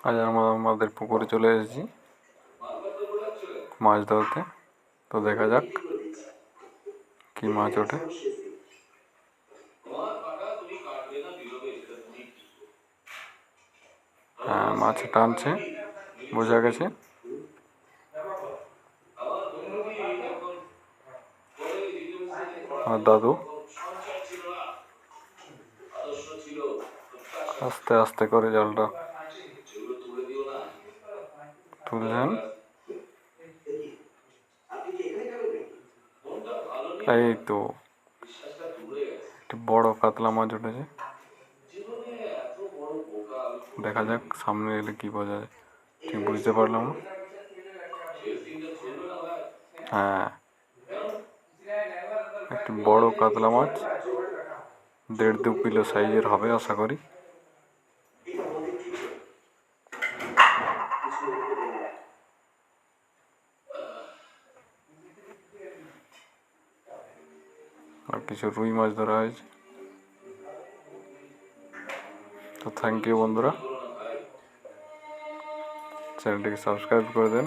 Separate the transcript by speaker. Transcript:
Speaker 1: আজ আমরা আমাদের পুকুরে চলে এসেছি মাছ ধরতে। তো দেখা যাক কি মাছ ওঠে। হ্যাঁ, মাছ টানছে, বোঝা গেছে। আর দাদু আস্তে আস্তে করে জালটা তুলছেন। এই তো একটি বড় কাতলা মাছ উঠেছে। দেখা যাক সামনে এলে কি বোঝা যায়, ঠিক বুঝতে পারলাম না। হ্যাঁ, একটি বড় কাতলা মাছ, 1.5-2 কিলো সাইজের হবে আশা করি। আর কিছু রুই মাছ ধরা হয়েছে। তো থ্যাংক ইউ বন্ধুরা, চ্যানেলটিকে সাবস্ক্রাইব করে দেন।